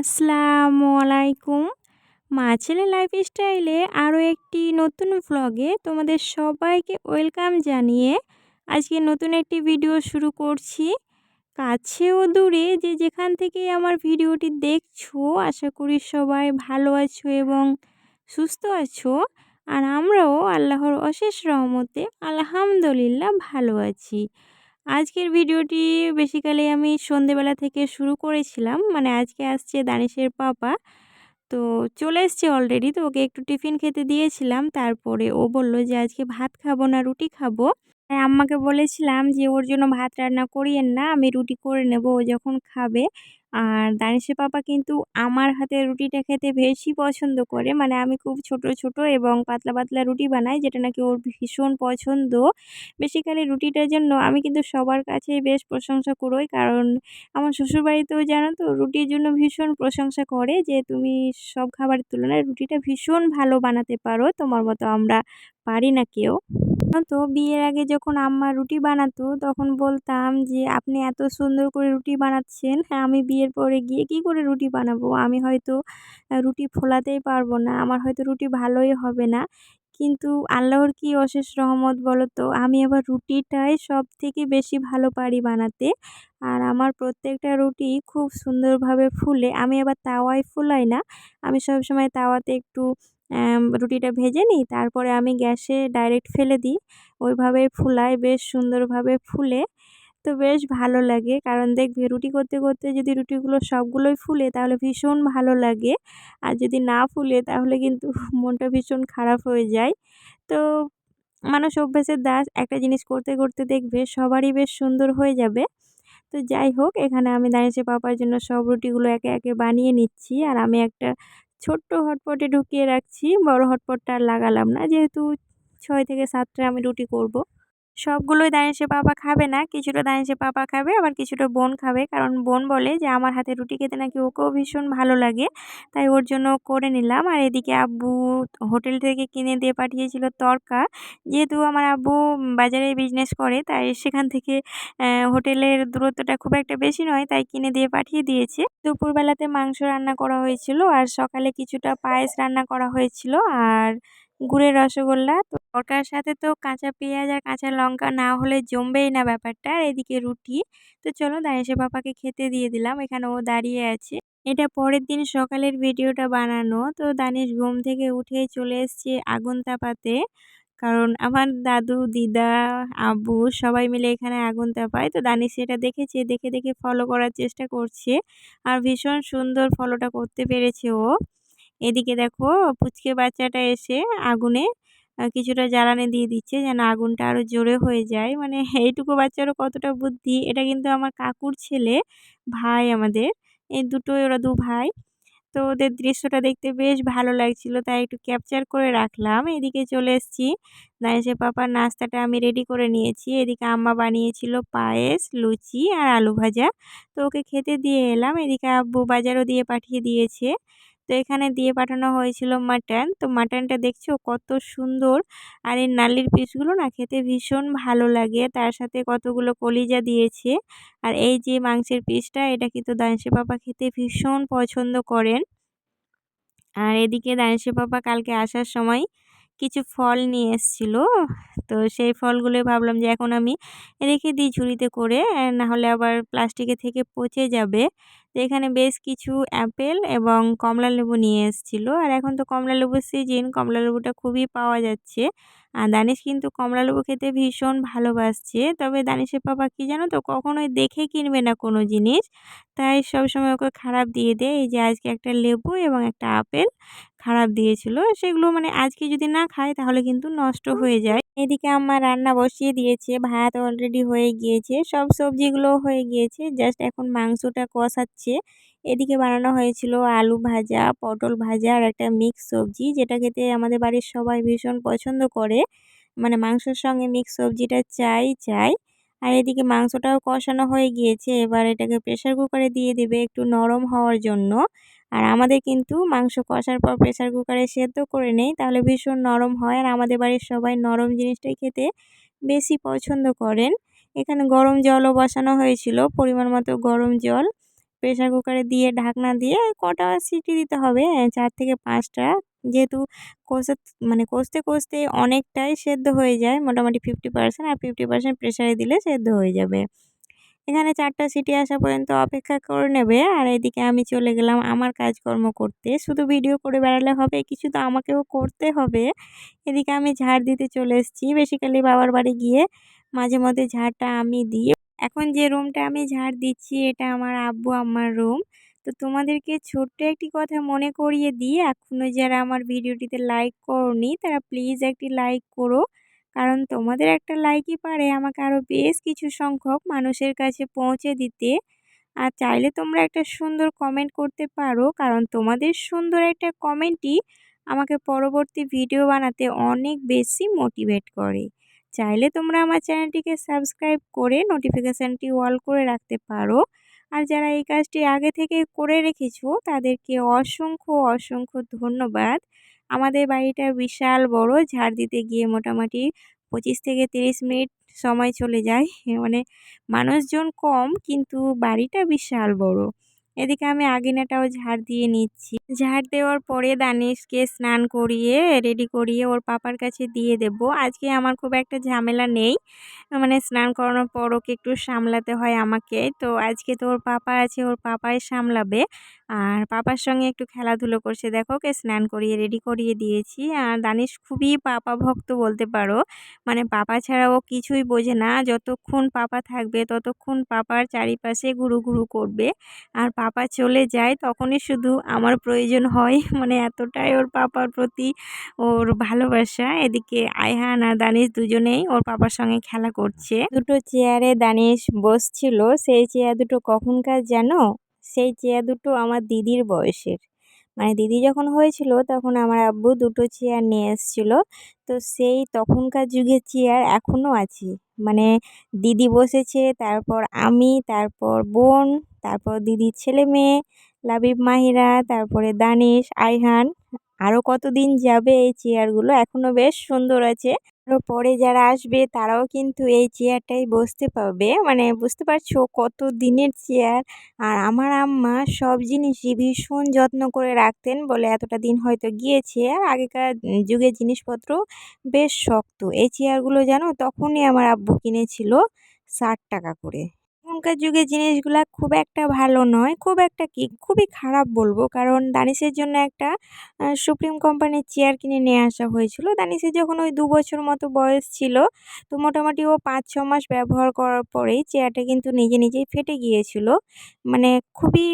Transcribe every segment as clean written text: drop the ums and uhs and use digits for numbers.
আসসালামু আলাইকুম। মা ছেলে লাইফস্টাইলে আরও একটি নতুন ভ্লগে তোমাদের সবাইকে ওয়েলকাম জানিয়ে আজকে নতুন একটি ভিডিও শুরু করছি। কাছে ও দূরে যে যেখান থেকে আমার ভিডিওটি দেখছো, আশা করি সবাই ভালো আছো এবং সুস্থ আছো। আর আমরাও আল্লাহর অশেষ রহমতে আলহামদুলিল্লাহ ভালো আছি। আজকের ভিডিওটি বেসিক্যালি আমি সন্ধেবেলা থেকে শুরু করেছিলাম। মানে আজকে আসছে দানিশের পাপা। তো চলে এসছে অলরেডি। তো ওকে একটু টিফিন খেতে দিয়েছিলাম। তারপরে ও বলল যে আজকে ভাত খাবো না রুটি খাবো। তাই আম্মাকে বলেছিলাম যে ওর জন্য ভাত রান্না করিয়েন না, আমি রুটি করে নেব ও যখন খাবে। আর দানিশের পাপা কিন্তু আমার হাতের রুটিটা খেতে বেশি পছন্দ করে। মানে আমি খুব ছোট, ছোট এবং পাতলা, পাতলা রুটি বানাই, যেটা নাকি ওর ভীষণ পছন্দ। বেসিক্যালি রুটিটার জন্য আমি কিন্তু সবার কাছেই বেশ প্রশংসা কুড়োই। কারণ আমার শ্বশুরবাড়িতেও জানো তো রুটির জন্য ভীষণ প্রশংসা করে যে, "তুমি সব খাবারের তুলনায় রুটিটা ভীষণ ভালো বানাতে পারো। তোমার মতো আমরা পারি না কেউ।" তো বিয়ের আগে যখন আম্মা রুটি বানাতো তখন বলতাম যে, "আপনি এত সুন্দর করে রুটি বানাচ্ছেন, হ্যাঁ, আমি বিয়ের পরে গিয়ে কী করে রুটি বানাবো? আমি হয়তো রুটি ফোলাতেই পারবো না। আমার হয়তো রুটি ভালোই হবে না।" কিন্তু আল্লাহর কি অশেষ রহমত বলো তো, আমি আবার রুটিটাই সবথেকে বেশি ভালো পারি বানাতে। আর আমার প্রত্যেকটা রুটি খুব সুন্দরভাবে ফুলে। আমি আবার তাওয়ায় ফুলাই না। আমি সবসময় তাওয়াতে একটু রুটিটা ভেজে নিই, তারপরে আমি গ্যাসে ডাইরেক্ট ফেলে দিই। ওইভাবেই ফুলাই, বেশ সুন্দরভাবে ফুলে। তো বেশ ভালো লাগে। কারণ দেখবে রুটি করতে, করতে যদি রুটিগুলো সবগুলোই ফুলে তাহলে ভীষণ ভালো লাগে। আর যদি না ফুলে তাহলে কিন্তু মনটা ভীষণ খারাপ হয়ে যায়। তো মানুষ অভ্যাসের দাস। একটা জিনিস করতে, করতে দেখবে সবারই বেশ সুন্দর হয়ে যাবে। তো যাই হোক, এখানে আমি দানিশের পাপার জন্য সব রুটিগুলো একে, একে বানিয়ে নিচ্ছি। আর আমি একটা ছোট্ট হটপটে ঢুকিয়ে রাখছি। বড় হটপটটা আর লাগালাম না। যেহেতু ৬ থেকে ৭ টা আমি রুটি করব। সবগুলোই দানিশের পাপা খাবে না। কিছুটা দানিশের পাপা খাবে, আবার কিছুটা বোন খাবে। কারণ বোন বলে যে আমার হাতের রুটি খেতে নাকি ওকেও ভীষণ ভালো লাগে। তাই ওর জন্য করে নিলাম। আর এদিকে আব্বু হোটেল থেকে কিনে দিয়ে পাঠিয়েছিল তড়কা। যেহেতু আমার আব্বু বাজারে বিজনেস করে, তাই সেখান থেকে হোটেলের দূরত্বটা খুব একটা বেশি নয়, তাই কিনে দিয়ে পাঠিয়ে দিয়েছে। দুপুরবেলাতে মাংস রান্না করা হয়েছিল আর সকালে কিছুটা পায়েস রান্না করা হয়েছিল আর গুড়ের রসগোল্লা। তো তড়কার সাথে তো কাঁচা পেঁয়াজ আর কাঁচা লঙ্কা না হলে জমবেই না ব্যাপারটা। আর এদিকে রুটি। তো চলো দানিশের পাপাকে খেতে দিয়ে দিলাম। এখানে ও দাঁড়িয়ে আছে। এটা পরের দিন সকালের ভিডিওটা বানানো। তো দানিশ ঘুম থেকে উঠেই চলে এসছে আগুন তাপাতে। কারণ আমার দাদু, দিদা, আব্বু সবাই মিলে এখানে আগুন তাপায়। তো দানিশ সেটা দেখেছে, দেখে, দেখে ফলো করার চেষ্টা করছে। আর ভীষণ সুন্দর ফলোটা করতে পেরেছে ও। এদিকে দেখো পুচকে বাচ্চাটা এসে আগুনে কিছুটা জ্বালানি দিয়ে দিচ্ছে যেন আগুনটা আরও জোরে হয়ে যায়। মানে এইটুকু বাচ্চারও কতটা বুদ্ধি! এটা কিন্তু আমার কাকুর ছেলে, ভাই আমাদের। এই দুটোই, ওরা ২ ভাই। তো ওদের দৃশ্যটা দেখতে বেশ ভালো লাগছিল, তাই একটু ক্যাপচার করে রাখলাম। এদিকে চলে এসেছি। দানিশের পাপার নাস্তাটা আমি রেডি করে নিয়েছি। এদিকে আম্মা বানিয়েছিল পায়েস, লুচি আর আলু ভাজা। তো ওকে খেতে দিয়ে এলাম। এদিকে আব্বু বাজারও দিয়ে পাঠিয়ে দিয়েছে। তো এখানে দিয়ে পাঠানো হয়েছিল মাটন। তো মাটনটা দেখছো কত সুন্দর। আর এই নাল্লির পিসগুলো না খেতে ভীষণ ভালো লাগে। তার সাথে কতগুলো কলিজা দিয়েছে। আর এই যে মাংসের পিসটা, এটা কিন্তু দানিশের পাপা খেতে ভীষণ পছন্দ করেন। আর এদিকে দানিশের পাপা কালকে আসার সময় কিছু ফল নিয়ে এসেছিল। তো সেই ফলগুলোই ভাবলাম যে এখন আমি রেখে দিই ঝুড়িতে করে, না হলে আবার প্লাস্টিকে থেকে পচে যাবে। তো এখানে বেশ কিছু অ্যাপেল এবং কমলালেবু নিয়ে এসেছিল। আর এখন তো কমলালেবুর সিজন, কমলালেবুটা খুবই পাওয়া যাচ্ছে। আর দানিশ কিন্তু কমলালেবু খেতে ভীষণ ভালোবাসছে। তবে দানিশের পাপা কি জানো তো, কখনোই দেখে কিনবে না কোনো জিনিস। তাই সবসময় ওকে খারাপ দিয়ে দেয়। এই যে আজকে একটা লেবু এবং একটা আপেল খারাপ দিয়েছিল। সেগুলো মানে আজকে যদি না খায় তাহলে কিন্তু নষ্ট হয়ে যায়। এদিকে আম্মা রান্না বসিয়ে দিয়েছে। ভাত অলরেডি হয়ে গিয়েছে। সব সবজিগুলোও হয়ে গিয়েছে। জাস্ট এখন মাংসটা কষাচ্ছে। এদিকে বানানো হয়েছিল আলু ভাজা, পটল ভাজা আর একটা মিক্স সবজি, যেটা খেতে আমাদের বাড়ির সবাই ভীষণ পছন্দ করে। মানে মাংসের সঙ্গে মিক্স সবজিটা চাই। আর এদিকে মাংসটাও কষানো হয়ে গিয়েছে। এবার এটাকে প্রেসার কুকারে দিয়ে দেবে একটু নরম হওয়ার জন্য। আর আমাদের কিন্তু মাংস কষার পর প্রেসার কুকারে সেদ্ধ করে নেই, তাহলে ভীষণ নরম হয়। আর আমাদের বাড়ির সবাই নরম জিনিসটাই খেতে বেশি পছন্দ করেন। এখানে গরম জলও বসানো হয়েছিল, পরিমাণ মতো গরম জল। প্রেসার কুকারে দিয়ে ঢাকনা দিয়ে কটা সিটি দিতে হবে, ৪ থেকে ৫টা। যেহেতু কষা কষতে, কষতে অনেকটাই সেদ্ধ হয়ে যায়, মোটামুটি 50% আর 50% প্রেসারে দিলে সেদ্ধ হয়ে যাবে। এখানে ৪টা সিটি আসা পর্যন্ত অপেক্ষা করে নেবে। আর এদিকে আমি চলে গেলাম আমার কাজকর্ম করতে। শুধু ভিডিও করে বেড়ালে হবে, কিছু তো আমাকেও করতে হবে। এদিকে আমি ঝাড় দিতে চলে এসেছি। বেসিক্যালি বাবার বাড়ি গিয়ে মাঝে মধ্যে ঝাড়টা আমি দিই। এখন যে রুমটা আমি ঝাড় দিচ্ছি এটা আমার আব্বু আম্মার রুম। তো তোমাদেরকে ছোট্ট একটি কথা মনে করিয়ে দিই, এখনও যারা আমার ভিডিওটিতে লাইক করোনি তারা প্লিজ একটি লাইক করো। কারণ তোমাদের একটা লাইকই পারে আমাকে আরও বেশ কিছু সংখ্যক মানুষের কাছে পৌঁছে দিতে। আর চাইলে তোমরা একটা সুন্দর কমেন্ট করতে পারো, কারণ তোমাদের সুন্দর একটা কমেন্টই আমাকে পরবর্তী ভিডিও বানাতে অনেক বেশি মোটিভেট করে। চাইলে তোমরা আমার চ্যানেলটিকে সাবস্ক্রাইব করে নোটিফিকেশানটি অল করে রাখতে পারো। আর যারা এই কাজটি আগে থেকে করে রেখেছো তাদেরকে অসংখ্য অসংখ্য ধন্যবাদ। আমাদের বাড়িটা বিশাল বড়, ঝাড় দিতে গিয়ে মোটামুটি 25 থেকে 30 মিনিট সময় চলে যায়। মানে মানুষজন কম কিন্তু বাড়িটা বিশাল বড়। এদিকে আমি আঙিনাটাও ঝাড় দিয়ে নিচ্ছি। ঝাড় দেওয়ার পরে দানিশকে স্নান করিয়ে রেডি করিয়ে ওর পাপার কাছে দিয়ে দেব। আজকে আমার খুব একটা ঝামেলা নেই, স্নান করানোর পর ওকে একটু সামলাতে হয় আমাকে। তো আজকে তো ওর পাপা আছে, ওর পাপাই সামলাবে। আর পাপার সঙ্গে একটু খেলাধুলো করছে, দেখো ওকে স্নান করিয়ে রেডি করিয়ে দিয়েছি। আর দানিশ খুবই পাপা ভক্ত বলতে পারো, পাপা ছাড়া ও কিছুই বোঝে না। যতক্ষণ পাপা থাকবে ততক্ষণ পাপার চারিপাশে ঘুরু ঘুরু করবে। আর পাপা চলে যায় তখনই শুধু আমার প্রয়োজন হয়, এতটাই ওর পাপার প্রতি ওর ভালোবাসা। এদিকে আয়হান আর দানিশ দুজনেই ওর পাপার সঙ্গে খেলা করছে। দুটো চেয়ারে দানিশ বসছিল, সেই চেয়ার দুটো কখনকার জানো? সেই চেয়ার দুটো আমার দিদির বয়সের। দিদি যখন হয়েছিল তখন আমার আব্বু দুটো চেয়ার নিয়ে এসেছিল। তো সেই তখনকার যুগের চেয়ার এখনও আছে। দিদি বসেছে, তারপর আমি, তারপর বোন, তারপর দিদির ছেলে মেয়ে লাবিব, মাহিরা, তারপরে দানিশ, আয়হান। আরও কতদিন যাবে এই চেয়ারগুলো, এখনও বেশ সুন্দর আছে। আরও পরে যারা আসবে তারাও কিন্তু এই চেয়ারটাই বসতে পারবে। বুঝতে পারছো কত দিনের চেয়ার। আর আমার আম্মা সব জিনিসই ভীষণ যত্ন করে রাখতেন বলে এতটা দিন হয়তো গিয়েছে। আর আগেকার যুগের জিনিসপত্র বেশ শক্ত। এই চেয়ারগুলো জানো তখনই আমার আব্বু কিনেছিল 60 টাকা করে। এখনকার যুগের জিনিসগুলা খুব একটা ভালো নয়, খুব একটা কি খুবই খারাপ বলবো। কারণ দানিশের জন্য একটা সুপ্রিম কোম্পানির চেয়ার কিনে নিয়ে আসা হয়েছিল। দানিশের যখন ওই 2 বছর মতো বয়স ছিল, তো মোটামুটি ও 5-6 মাস ব্যবহার করার পরেই চেয়ারটা কিন্তু নিজে নিজেই ফেটে গিয়েছিল। খুবই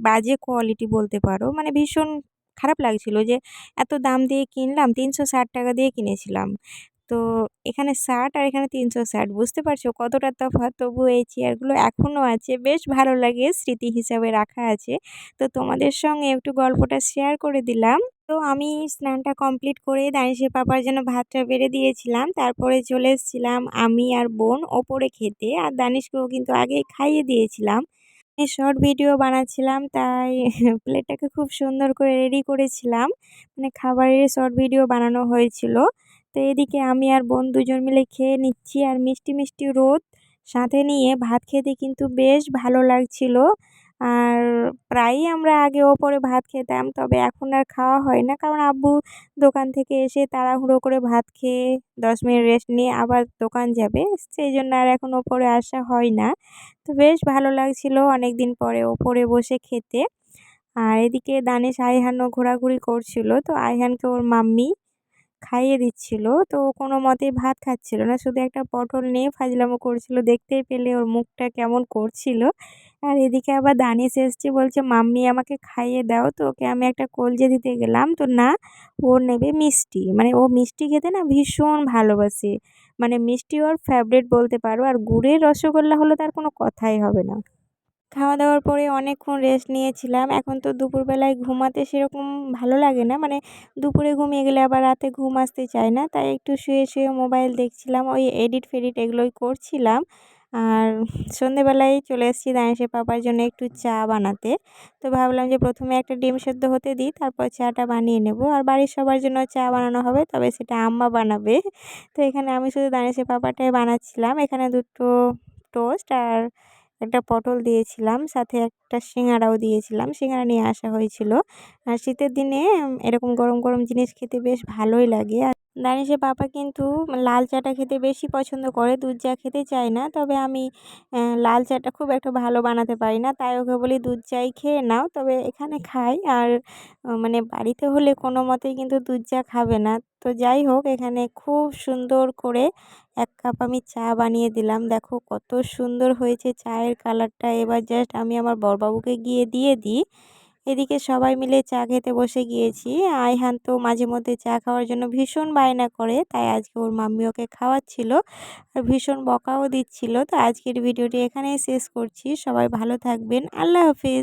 বাজে কোয়ালিটি বলতে পারো। ভীষণ খারাপ লাগছিল যে এত দাম দিয়ে কিনলাম, 360 টাকা দিয়ে কিনেছিলাম। তো এখানে 60 আর এখানে 360, বুঝতে পারছো কতটা তফাৎ। তবু এই চেয়ারগুলো এখনও আছে, বেশ ভালো লাগে, স্মৃতি হিসাবে রাখা আছে। তো তোমাদের সঙ্গে একটু গল্পটা শেয়ার করে দিলাম। তো আমি স্নানটা কমপ্লিট করে দানিশের পাপার জন্য ভাতটা বেড়ে দিয়েছিলাম, তারপরে চলে এসেছিলাম আমি আর বোন ওপরে খেতে। আর দানিশকেও কিন্তু আগেই খাইয়ে দিয়েছিলাম। শর্ট ভিডিও বানাচ্ছিলাম তাই প্লেটটাকে খুব সুন্দর করে রেডি করেছিলাম। খাবারের শর্ট ভিডিও বানানো হয়েছিল। তো এদিকে আমি আর বোন দুজন মিলে খেয়ে নিচ্ছি, আর মিষ্টি মিষ্টি রোদ সাথে নিয়ে ভাত খেতে কিন্তু বেশ ভালো লাগছিল। আর প্রায়ই আমরা আগে ওপরে ভাত খেতাম, তবে এখন আর খাওয়া হয় না, কারণ আব্বু দোকান থেকে এসে তাড়াহুড়ো করে ভাত খেয়ে 10 মিনিট রেস্ট নিয়ে আবার দোকান যাবে, সেই জন্য আর এখন ওপরে আসা হয় না। তো বেশ ভালো লাগছিল অনেক দিন পরে ওপরে বসে খেতে। আর এদিকে দানিশ আয়হানও ঘোরাঘুরি করছিল, তো আয়হানকে ওর মাম্মি খাইয়ে দিচ্ছিল। তো ও কোনো মতেই ভাত খাচ্ছিল না, শুধু একটা পটল নিয়ে ফাজলামো করছিল, দেখতেই পেলে ওর মুখটা কেমন করছিল। আর এদিকে আবার দানিশ এসছে, বলছে মাম্মি আমাকে খাইয়ে দাও। তো ওকে আমি একটা কলজে দিতে গেলাম, তো না, ও নেবে মিষ্টি। ও মিষ্টি খেতে না ভীষণ ভালোবাসে, মিষ্টি ওর ফেভারিট বলতে পারো। আর গুড়ের রসগোল্লা হলে তার কোনো কথাই হবে না। খাওয়া দাওয়ার পরে অনেকক্ষণ রেস্ট নিয়েছিলাম। এখন তো দুপুরবেলায় ঘুমাতে সেরকম ভালো লাগে না, দুপুরে ঘুমিয়ে গেলে আবার রাতে ঘুম আসতে চায় না, তাই একটু শুয়ে শুয়ে মোবাইল দেখছিলাম, ওই এডিট ফেডিট এগুলোই করছিলাম। আর সন্ধেবেলায় চলে এসেছি দানিশের পাপার জন্য একটু চা বানাতে। তো ভাবলাম যে প্রথমে একটা ডিম সেদ্ধ হতে দিই, তারপর চাটা বানিয়ে নেব। আর বাড়ির সবার জন্য চা বানানো হবে, তবে সেটা আম্মা বানাবে। তো এখানে আমি শুধু দানিশের পাপাটাই বানাচ্ছিলাম। এখানে দুটো টোস্ট আর একটা পটল দিয়েছিলাম, সাথে একটা সিঙ্গাড়াও দিয়েছিলাম। সিঙ্গাড়া নিয়ে আসা হয়েছিল। আর শীতের দিনে এরকম গরম, গরম জিনিস খেতে বেশ ভালোই লাগে। আর দানিশের পাপা কিন্তু লাল চাটা খেতে বেশি পছন্দ করে, দুধ চা খেতে চায় না। তবে আমি লাল চাটা খুব একটা ভালো বানাতে পারি না। তাই ওকে বলি দুধ চাই খেয়ে নাও। তবে এখানে খাই আর মানে বাড়িতে হলে কোনো মতেই কিন্তু দুধ চা খাবে না। তো যাই হোক, এখানে খুব সুন্দর করে ১ কাপ আমি চা বানিয়ে দিলাম। দেখো কত সুন্দর হয়েছে চায়ের কালারটা। এবার জাস্ট আমি আমার বড়বাবুকে গিয়ে দিয়ে দিই। এদিকে সবাই মিলে চা খেতে বসে গিয়েছি। আয়হান তো মাঝে মধ্যে চা খাওয়ার জন্য ভীষণ বায়না করে, তাই আজকে ওর মাম্মি ওকে খাওয়াচ্ছিল আর ভীষণ বকাও দিচ্ছিল। তো আজকের ভিডিওটি এখানেই শেষ করছি। সবাই ভালো থাকবেন। আল্লাহ হাফিজ।